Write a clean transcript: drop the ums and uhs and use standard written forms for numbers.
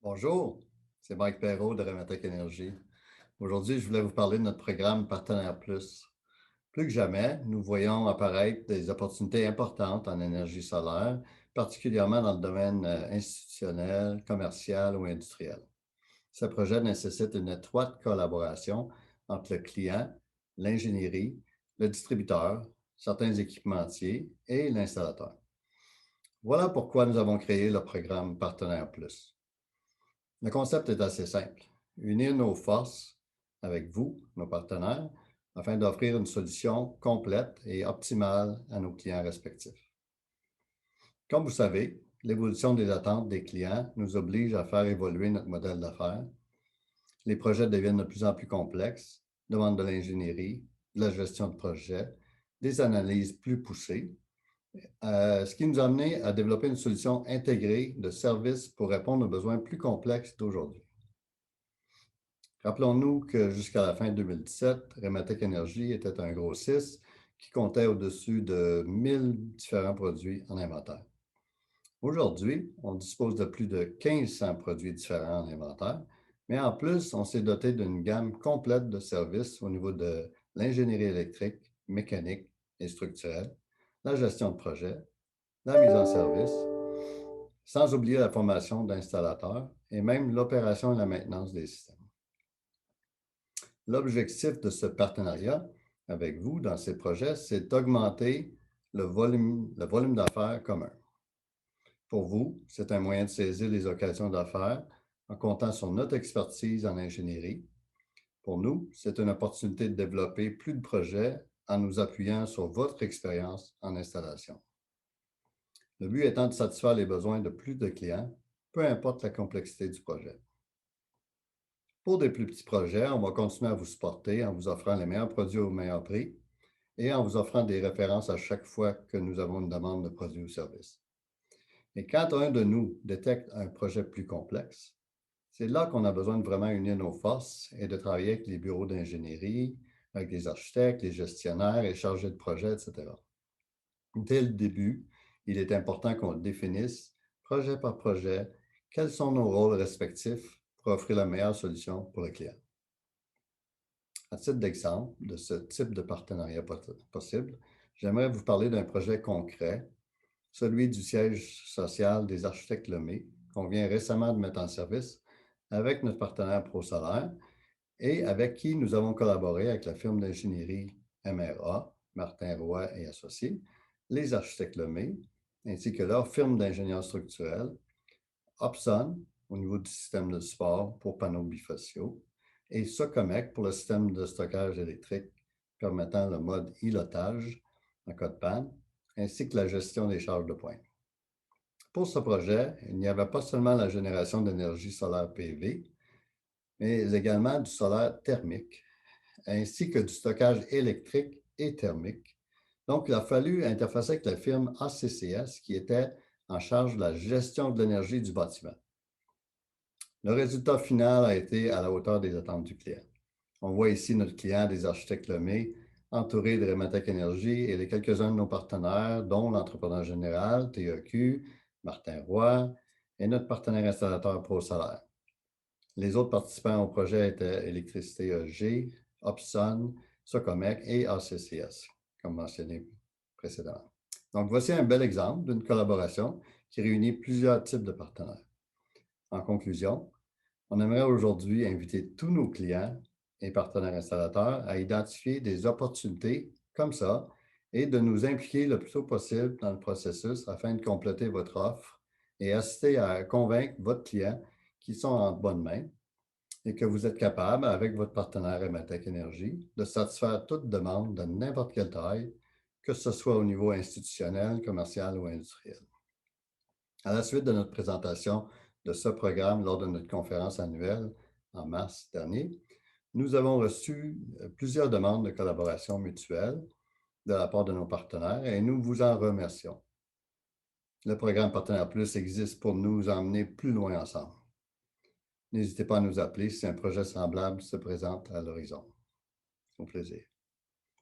Bonjour, c'est Mike Perrault de Rematec Énergie. Aujourd'hui, je voulais vous parler de notre programme Partenaire Plus. Plus que jamais, nous voyons apparaître des opportunités importantes en énergie solaire, particulièrement dans le domaine institutionnel, commercial ou industriel. Ce projet nécessite une étroite collaboration entre le client, l'ingénierie, le distributeur, certains équipementiers et l'installateur. Voilà pourquoi nous avons créé le programme Partenaire Plus. Le concept est assez simple. Unir nos forces avec vous, nos partenaires, afin d'offrir une solution complète et optimale à nos clients respectifs. Comme vous savez, l'évolution des attentes des clients nous oblige à faire évoluer notre modèle d'affaires. Les projets deviennent de plus en plus complexes, demandent de l'ingénierie, de la gestion de projet, des analyses plus poussées, ce qui nous a amené à développer une solution intégrée de services pour répondre aux besoins plus complexes d'aujourd'hui. Rappelons-nous que jusqu'à la fin 2017, Rematec Énergie était un grossiste qui comptait au-dessus de 1000 différents produits en inventaire. Aujourd'hui, on dispose de plus de 1500 produits différents en inventaire, mais en plus, on s'est doté d'une gamme complète de services au niveau de l'ingénierie électrique, mécanique et structurelle, la gestion de projet, la mise en service, sans oublier la formation d'installateurs et même l'opération et la maintenance des systèmes. L'objectif de ce partenariat avec vous dans ces projets, c'est d'augmenter le volume d'affaires commun. Pour vous, c'est un moyen de saisir les occasions d'affaires en comptant sur notre expertise en ingénierie. Pour nous, c'est une opportunité de développer plus de projets en nous appuyant sur votre expérience en installation. Le but étant de satisfaire les besoins de plus de clients, peu importe la complexité du projet. Pour des plus petits projets, on va continuer à vous supporter en vous offrant les meilleurs produits au meilleur prix et en vous offrant des références à chaque fois que nous avons une demande de produits ou services. Et quand un de nous détecte un projet plus complexe, c'est là qu'on a besoin de vraiment unir nos forces et de travailler avec les bureaux d'ingénierie, avec les architectes, les gestionnaires et chargés de projet, etc. Dès le début, il est important qu'on définisse, projet par projet, quels sont nos rôles respectifs pour offrir la meilleure solution pour le client. À titre d'exemple de ce type de partenariat possible, j'aimerais vous parler d'un projet concret, celui du siège social des architectes Lemay, qu'on vient récemment de mettre en service avec notre partenaire ProSolaire et avec qui nous avons collaboré avec la firme d'ingénierie MRA, Martin Roy et Associés, les architectes Lemay, ainsi que leur firme d'ingénieurs structurels, Opson, au niveau du système de support pour panneaux bifaciaux, et Socomec pour le système de stockage électrique permettant le mode îlotage en cas de panne, ainsi que la gestion des charges de pointe. Pour ce projet, il n'y avait pas seulement la génération d'énergie solaire PV, mais également du solaire thermique, ainsi que du stockage électrique et thermique. Donc, il a fallu interfacer avec la firme ACCS qui était en charge de la gestion de l'énergie du bâtiment. Le résultat final a été à la hauteur des attentes du client. On voit ici notre client des architectes Lemay, entouré de Rematec Énergie et de quelques-uns de nos partenaires, dont l'entrepreneur général, TEQ, Martin Roy, et notre partenaire installateur ProSolaire. Les autres participants au projet étaient Électricité EG, Opson, Socomec et ACCS, comme mentionné précédemment. Donc, voici un bel exemple d'une collaboration qui réunit plusieurs types de partenaires. En conclusion, on aimerait aujourd'hui inviter tous nos clients et partenaires installateurs à identifier des opportunités comme ça et de nous impliquer le plus tôt possible dans le processus afin de compléter votre offre et assister à convaincre votre client qu'ils sont en bonne main et que vous êtes capable, avec votre partenaire Ematec Énergie, de satisfaire toute demande de n'importe quelle taille, que ce soit au niveau institutionnel, commercial ou industriel. À la suite de notre présentation de ce programme lors de notre conférence annuelle en mars dernier, nous avons reçu plusieurs demandes de collaboration mutuelle de la part de nos partenaires et nous vous en remercions. Le programme Partenaire Plus existe pour nous emmener plus loin ensemble. N'hésitez pas à nous appeler si un projet semblable se présente à l'horizon. Au plaisir.